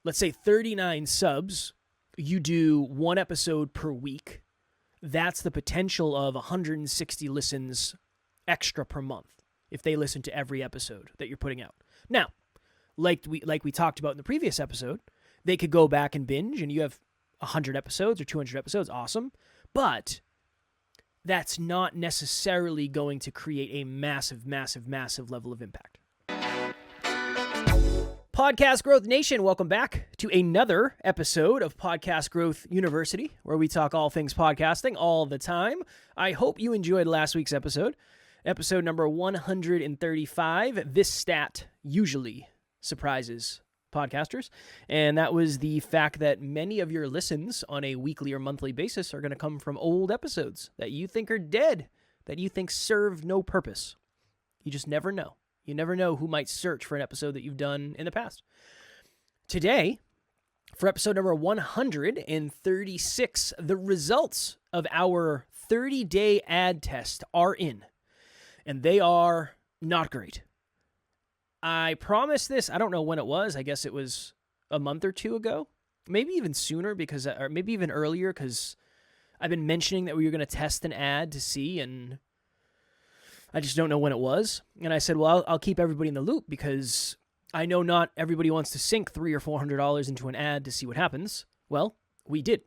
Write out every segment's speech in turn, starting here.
let's say 39 subs, you do one episode per week. That's the potential of 160 listens extra per month if they listen to every episode that you're putting out. Now, like we talked about in the previous episode, they could go back and binge, and you have 100 episodes or 200 episodes. Awesome. But that's not necessarily going to create a massive, massive, massive level of impact. Podcast Growth Nation, welcome back to another episode of Podcast Growth University, where we talk all things podcasting all the time. I hope you enjoyed last week's episode number 135. This stat usually surprises podcasters, and that was the fact that many of your listens on a weekly or monthly basis are going to come from old episodes that you think are dead, that you think serve no purpose. You just never know. You never know who might search for an episode that you've done in the past. Today, for episode number 136, the results of our 30-day ad test are in, and they are not great. I promised this, I don't know when it was. I guess it was a month or two ago, maybe even sooner, or maybe even earlier, because I've been mentioning that we were going to test an ad to see, and I just don't know when it was. And I said, well, I'll keep everybody in the loop, because I know not everybody wants to sink $300 or $400 into an ad to see what happens. Well, we did.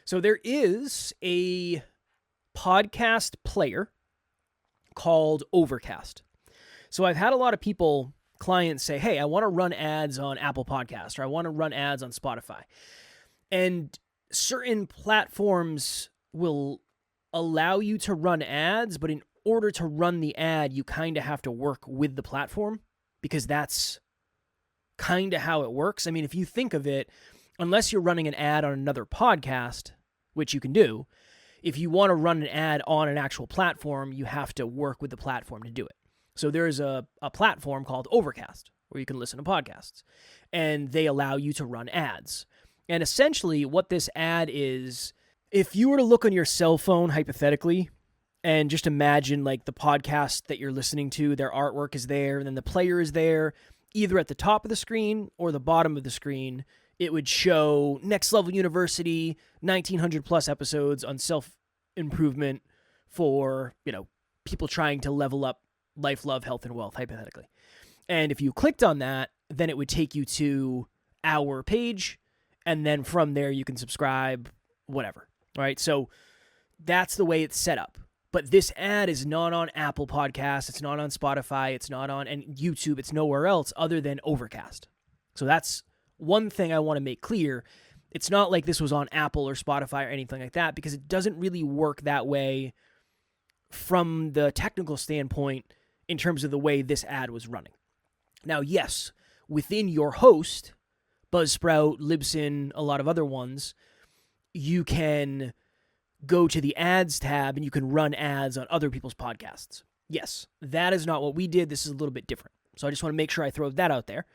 So there is a podcast player called Overcast. So I've had a lot of clients say, hey, I want to run ads on Apple Podcasts, or I want to run ads on Spotify. And certain platforms will allow you to run ads, but in order to run the ad, you kind of have to work with the platform, because that's kind of how it works. I mean, if you think of it, unless you're running an ad on another podcast, which you can do, if you want to run an ad on an actual platform, you have to work with the platform to do it. So there's a platform called Overcast where you can listen to podcasts, and they allow you to run ads. And essentially what this ad is, if you were to look on your cell phone, hypothetically, and just imagine like the podcast that you're listening to, their artwork is there, and then the player is there, either at the top of the screen or the bottom of the screen, it would show Next Level University, 1900 plus episodes on self-improvement for, people trying to level up life, love, health, and wealth, hypothetically. And if you clicked on that, then it would take you to our page, and then from there you can subscribe, whatever, right? So that's the way it's set up. But this ad is not on Apple Podcasts, it's not on Spotify, it's not on YouTube, it's nowhere else other than Overcast. So that's one thing I want to make clear. It's not like this was on Apple or Spotify or anything like that, because it doesn't really work that way from the technical standpoint in terms of the way this ad was running. Now, yes, within your host, Buzzsprout, Libsyn, a lot of other ones, you can go to the ads tab and you can run ads on other people's podcasts. Yes, that is not what we did. This is a little bit different. So I just want to make sure I throw that out there.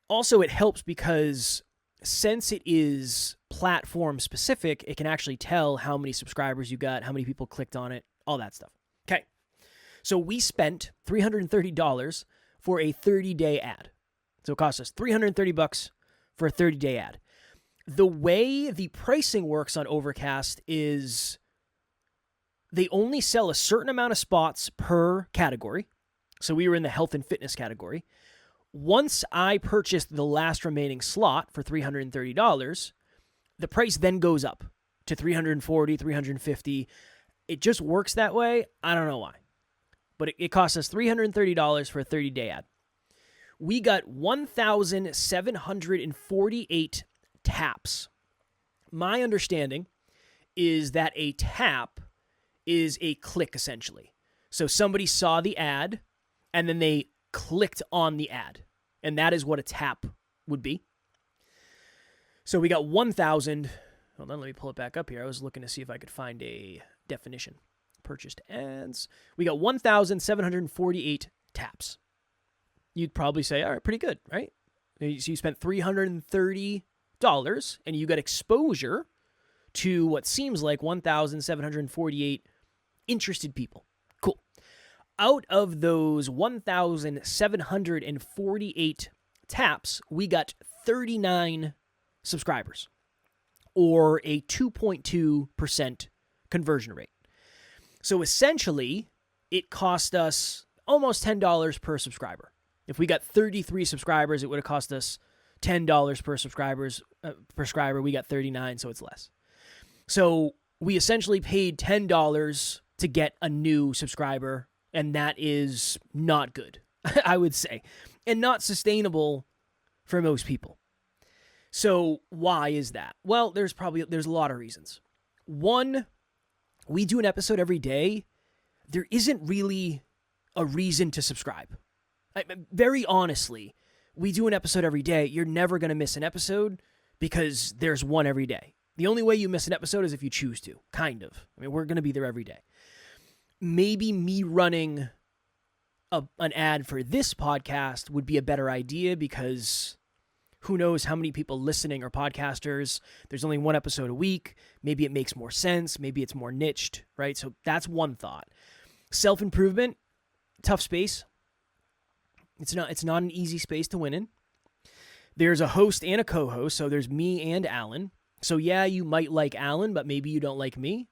Also, it helps because since it is platform specific, it can actually tell how many subscribers you got, how many people clicked on it, all that stuff. Okay. So we spent $330 for a 30-day ad. So it cost us $330 for a 30-day ad. The way the pricing works on Overcast is they only sell a certain amount of spots per category. So we were in the health and fitness category. Once I purchased the last remaining slot for $330, the price then goes up to $340, $350. It just works that way. I don't know why. But it cost us $330 for a 30-day ad. We got 1,748 taps. My understanding is that a tap is a click, essentially. So somebody saw the ad, and then they clicked on the ad. And that is what a tap would be. So we got 1,000. Hold on, let me pull it back up here. I was looking to see if I could find a definition. Purchased ads. We got 1,748 taps. You'd probably say, all right, pretty good, right? So you spent $330 and you got exposure to what seems like 1,748 interested people. Cool. Out of those 1,748 taps, we got 39 subscribers, or a 2.2% conversion rate. So essentially, it cost us almost $10 per subscriber. If we got 33 subscribers, it would have cost us $10 per subscriber. We got 39, so it's less. So we essentially paid $10 to get a new subscriber, and that is not good, I would say, and not sustainable for most people. So why is that? Well, there's a lot of reasons. One, we do an episode every day. There isn't really a reason to subscribe. Very honestly, we do an episode every day. You're never going to miss an episode because there's one every day. The only way you miss an episode is if you choose to, kind of. I mean, we're going to be there every day. Maybe me running an ad for this podcast would be a better idea because who knows how many people listening are podcasters. There's only one episode a week. Maybe it makes more sense. Maybe it's more niched, right? So that's one thought. Self-improvement, tough space. It's not an easy space to win in. There's a host and a co-host, so there's me and Alan. So yeah, you might like Alan, but maybe you don't like me.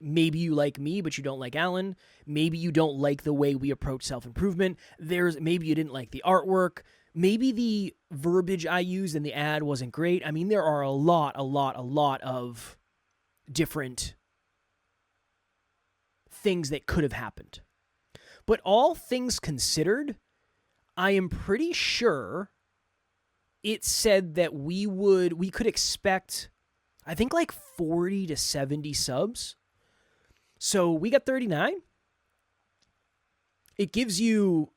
Maybe you like me, but you don't like Alan. Maybe you don't like the way we approach self-improvement. Maybe you didn't like the artwork. Maybe the verbiage I used in the ad wasn't great. I mean, there are a lot of different things that could have happened. But all things considered, I am pretty sure it said that we could expect, I think, like 40 to 70 subs. So we got 39. It gives you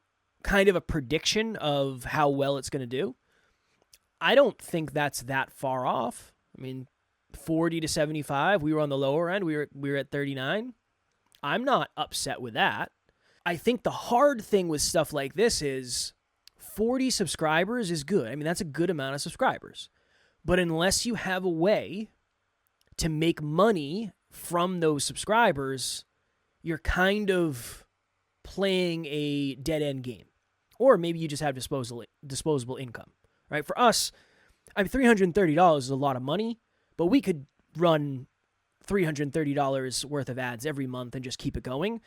kind of a prediction of how well it's going to do. I don't think that's that far off. I mean, 40 to 75, we were on the lower end. We were at 39. I'm not upset with that. I think the hard thing with stuff like this is 40 subscribers is good. I mean, that's a good amount of subscribers. But unless you have a way to make money from those subscribers, you're kind of playing a dead-end game. Or maybe you just have disposable income, right? For us, I mean, $330 is a lot of money, but we could run $330 worth of ads every month and just keep it going.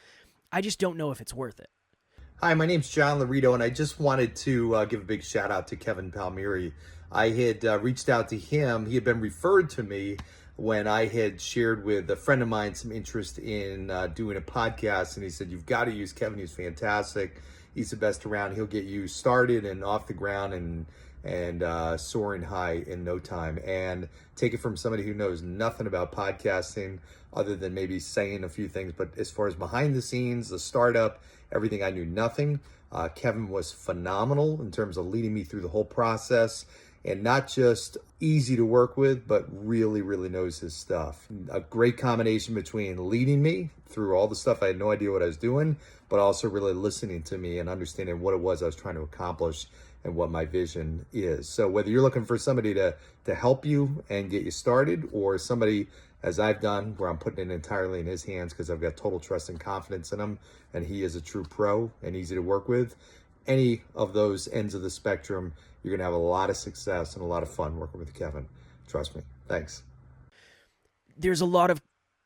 I just don't know if it's worth it. Hi, my name's John Laredo, and I just wanted to give a big shout out to Kevin Palmieri. I had reached out to him. He had been referred to me when I had shared with a friend of mine some interest in doing a podcast, and he said, you've got to use Kevin. He's fantastic. He's the best around. He'll get you started and off the ground and soaring high in no time. And take it from somebody who knows nothing about podcasting other than maybe saying a few things. But as far as behind the scenes, the startup, everything, I knew nothing. Kevin was phenomenal in terms of leading me through the whole process, and not just easy to work with, but really, really knows his stuff. A great combination between leading me through all the stuff I had no idea what I was doing, but also really listening to me and understanding what it was I was trying to accomplish and what my vision is. So whether you're looking for somebody to help you and get you started, or somebody, as I've done, where I'm putting it entirely in his hands because I've got total trust and confidence in him, and he is a true pro and easy to work with, any of those ends of the spectrum, you're going to have a lot of success and a lot of fun working with Kevin. Trust me. Thanks. There's a lot of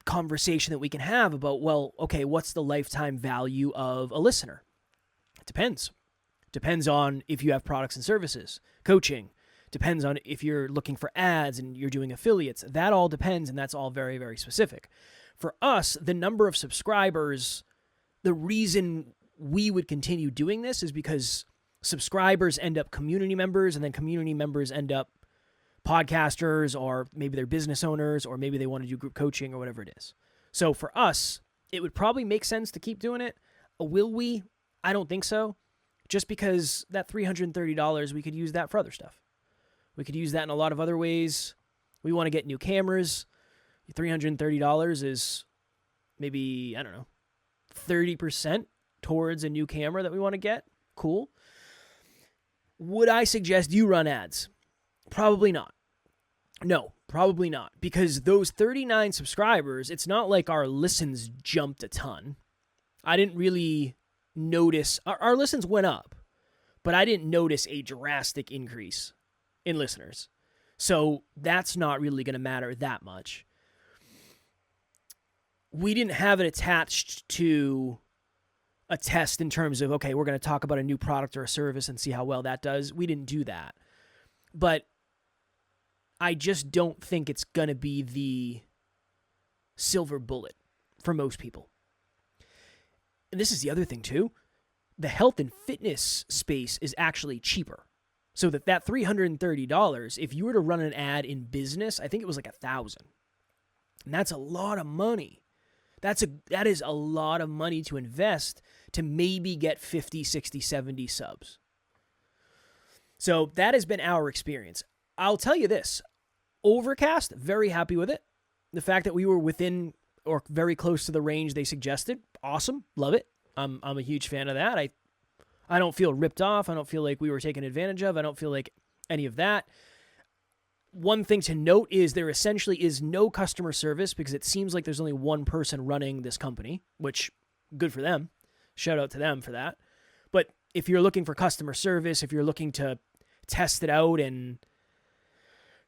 conversation that we can have about, well, okay, what's the lifetime value of a listener? It depends. Depends on if you have products and services, coaching. Depends on if you're looking for ads and you're doing affiliates. That all depends, and that's all very, very specific. For us, the number of subscribers, the reason we would continue doing this is because subscribers end up community members, and then community members end up podcasters, or maybe they're business owners, or maybe they want to do group coaching or whatever it is. So for us, it would probably make sense to keep doing it. Will we? I don't think so. Just because that $330, we could use that for other stuff. We could use that in a lot of other ways. We want to get new cameras. $330 is maybe, 30% towards a new camera that we want to get. Cool. Would I suggest you run ads? Probably not. No, probably not. Because those 39 subscribers, it's not like our listens jumped a ton. I didn't really notice. Our listens went up, but I didn't notice a drastic increase in listeners. So that's not really going to matter that much. We didn't have it attached to a test in terms of, okay, we're going to talk about a new product or a service and see how well that does. We didn't do that. But I just don't think it's going to be the silver bullet for most people. And this is the other thing too. The health and fitness space is actually cheaper. So that $330, if you were to run an ad in business, I think it was like $1,000. And that's a lot of money. That is a lot of money to invest to maybe get 50, 60, 70 subs. So that has been our experience. I'll tell you this. Overcast, very happy with it. The fact that we were within or very close to the range they suggested, awesome. Love it. I'm a huge fan of that. I don't feel ripped off. I don't feel like we were taken advantage of. I don't feel like any of that. One thing to note is there essentially is no customer service because it seems like there's only one person running this company, which good for them. Shout out to them for that. But if you're looking for customer service, if you're looking to test it out and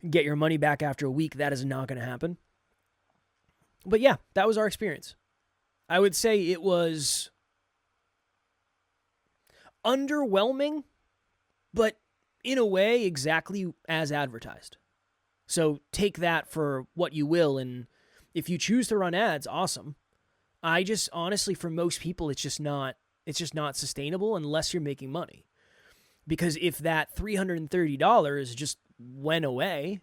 get your money back after a week, that is not going to happen. But yeah, that was our experience. I would say it was underwhelming, but in a way exactly as advertised. So take that for what you will, and if you choose to run ads, awesome. I just honestly, for most people, it's just not sustainable unless you're making money. Because if that $330 just went away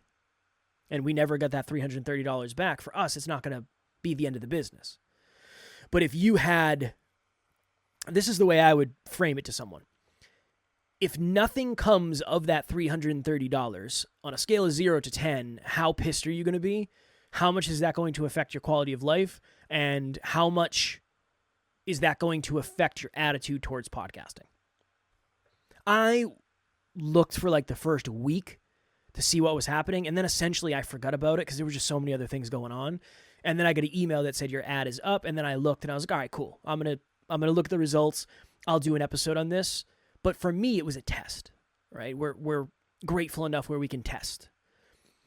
and we never got that $330 back, for us, it's not going to be the end of the business. But if you had, this is the way I would frame it to someone. If nothing comes of that $330 on a scale of 0 to 10, how pissed are you going to be? How much is that going to affect your quality of life? And how much is that going to affect your attitude towards podcasting? I looked for like the first week to see what was happening. And then essentially I forgot about it because there were just so many other things going on. And then I got an email that said your ad is up. And then I looked and I was like, all right, cool. I'm going to look at the results. I'll do an episode on this. But for me, it was a test, right? We're grateful enough where we can test.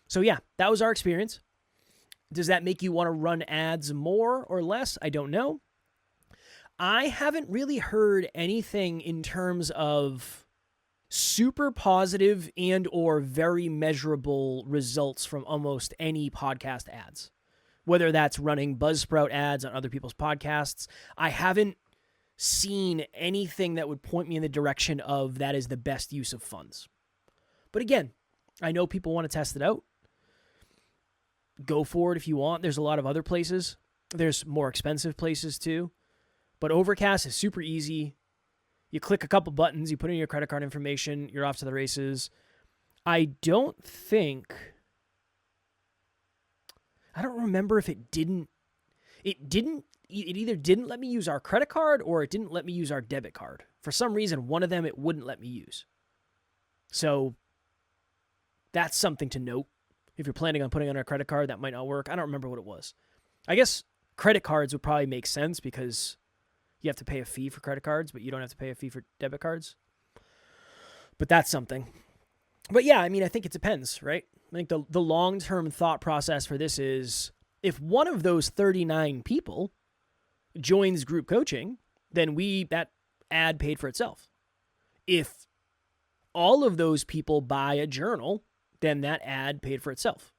So yeah, that was our experience. Does that make you want to run ads more or less? I don't know. I haven't really heard anything in terms of super positive and or very measurable results from almost any podcast ads. Whether that's running Buzzsprout ads on other people's podcasts, I haven't seen anything that would point me in the direction of that is the best use of funds. But again, I know people want to test it out. Go for it if you want. There's a lot of other places. There's more expensive places too. But Overcast is super easy. You click a couple buttons, you put in your credit card information, you're off to the races. I don't remember if it either didn't let me use our credit card or it didn't let me use our debit card. For some reason, one of them it wouldn't let me use. So that's something to note. If you're planning on putting on a credit card, that might not work. I don't remember what it was. I guess credit cards would probably make sense because you have to pay a fee for credit cards, but you don't have to pay a fee for debit cards. But that's something. But yeah, I mean, I think it depends, right? I think the long-term thought process for this is if one of those 39 people joins group coaching, then that ad paid for itself. If all of those people buy a journal, then that ad paid for itself.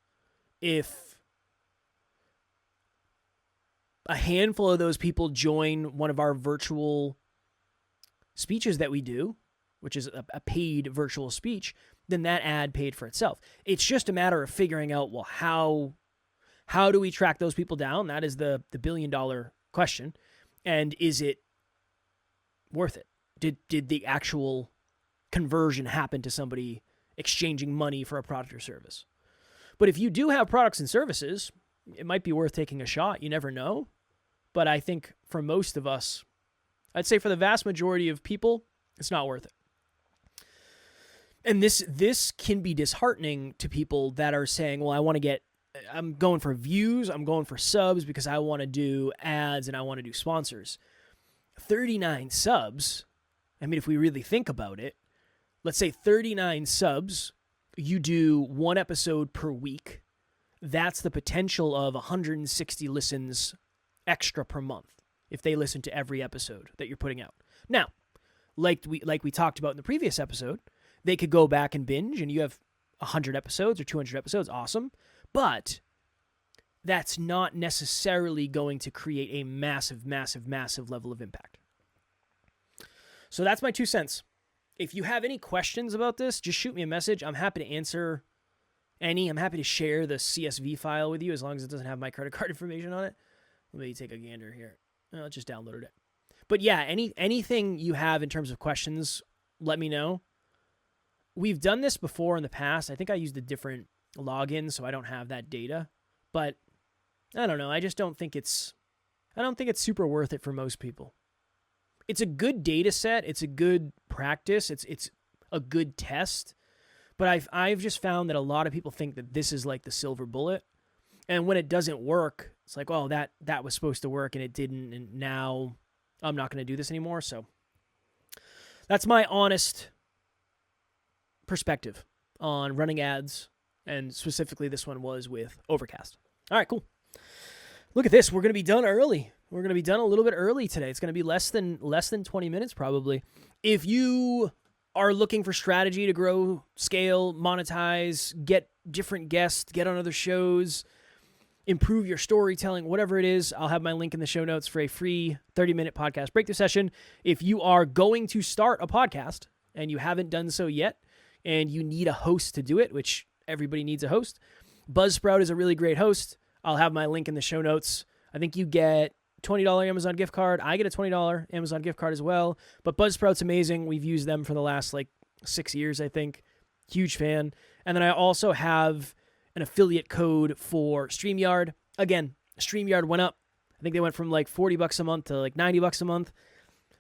If a handful of those people join one of our virtual speeches that we do, which is a paid virtual speech, then that ad paid for itself. It's just a matter of figuring out, well, how do we track those people down? That is the billion-dollar question. And is it worth it? Did the actual conversion happen to somebody exchanging money for a product or service? But if you do have products and services, it might be worth taking a shot. You never know. But I think for most of us, I'd say for the vast majority of people, it's not worth it. And this can be disheartening to people that are saying, well, I'm going for views, I'm going for subs because I want to do ads and I want to do sponsors. 39 subs, I mean, if we really think about it, let's say 39 subs you do one episode per week, that's the potential of 160 listens extra per month if they listen to every episode that you're putting out. Now, like we talked about in the previous episode, they could go back and binge, and you have 100 episodes or 200 episodes, awesome. But that's not necessarily going to create a massive, massive, massive level of impact. So that's my 2 cents. If you have any questions about this, just shoot me a message. I'm happy to answer any. I'm happy to share the CSV file with you as long as it doesn't have my credit card information on it. Let me take a gander here. I just downloaded it. But yeah, anything you have in terms of questions, let me know. We've done this before in the past. I think I used a different login, so I don't have that data. But I don't know. I don't think it's super worth it for most people. It's a good data set. It's a good practice. It's a good test. But I've just found that a lot of people think that this is like the silver bullet. And when it doesn't work, it's like, oh, that was supposed to work and it didn't, and now I'm not going to do this anymore. So that's my honest perspective on running ads, and specifically this one was with Overcast. All right, cool. Look at this. We're going to be done early. We're going to be done a little bit early today. It's going to be less than 20 minutes probably. If you are looking for strategy to grow, scale, monetize, get different guests, get on other shows, improve your storytelling, whatever it is, I'll have my link in the show notes for a free 30-minute podcast breakthrough session. If you are going to start a podcast and you haven't done so yet, and you need a host to do it, which everybody needs a host, Buzzsprout is a really great host. I'll have my link in the show notes. I think you get $20 Amazon gift card. I get a $20 Amazon gift card as well. But Buzzsprout's amazing. We've used them for the last 6 years, I think. Huge fan. And then I also have an affiliate code for StreamYard. Again, StreamYard went up. I think they went from $40 a month to $90 a month.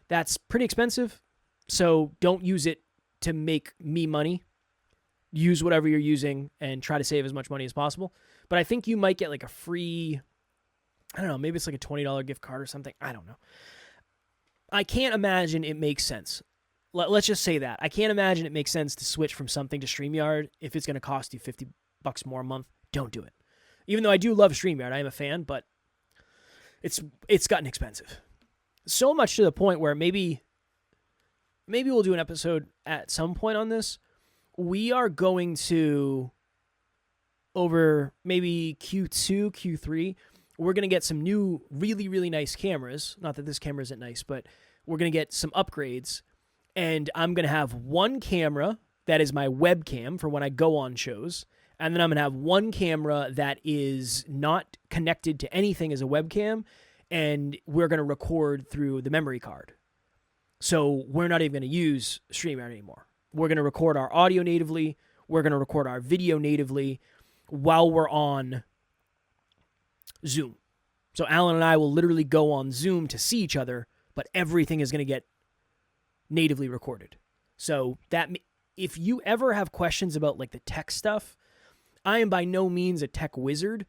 That's pretty expensive. So don't use it to make me money. Use whatever you're using and try to save as much money as possible. But I think you might get a free, I don't know, maybe it's a $20 gift card or something. I don't know. I can't imagine it makes sense. Let's just say that. I can't imagine it makes sense to switch from something to StreamYard if it's going to cost you $50 more a month. Don't do it. Even though I do love StreamYard, I am a fan, but it's gotten expensive. So much to the point where maybe we'll do an episode at some point on this. We are going to, over maybe Q2, Q3, we're going to get some new really, really nice cameras. Not that this camera isn't nice, but we're going to get some upgrades. And I'm going to have one camera that is my webcam for when I go on shows. And then I'm going to have one camera that is not connected to anything as a webcam. And we're going to record through the memory card. So we're not even going to use StreamYard anymore. We're going to record our audio natively. We're going to record our video natively while we're on Zoom. So Alan and I will literally go on Zoom to see each other, but everything is going to get natively recorded. So that if you ever have questions about the tech stuff, I am by no means a tech wizard,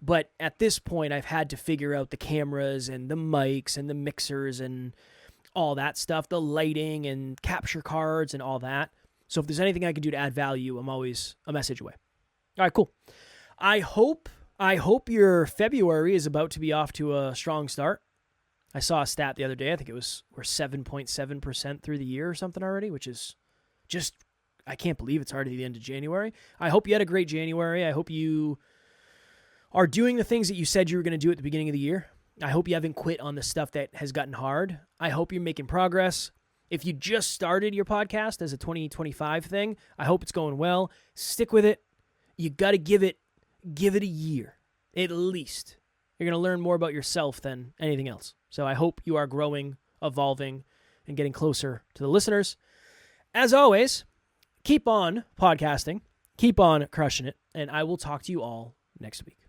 but at this point I've had to figure out the cameras and the mics and the mixers and all that stuff, the lighting and capture cards and all that. So if there's anything I can do to add value, I'm always a message away. All right, cool. I hope your February is about to be off to a strong start. I saw a stat the other day. I think we're 7.7% through the year or something already, which is just, I can't believe it's already the end of January. I hope you had a great January. I hope you are doing the things that you said you were going to do at the beginning of the year. I hope you haven't quit on the stuff that has gotten hard. I hope you're making progress. If you just started your podcast as a 2025 thing, I hope it's going well. Stick with it. You got to give it a year, at least. You're going to learn more about yourself than anything else. So I hope you are growing, evolving, and getting closer to the listeners. As always, keep on podcasting, keep on crushing it, and I will talk to you all next week.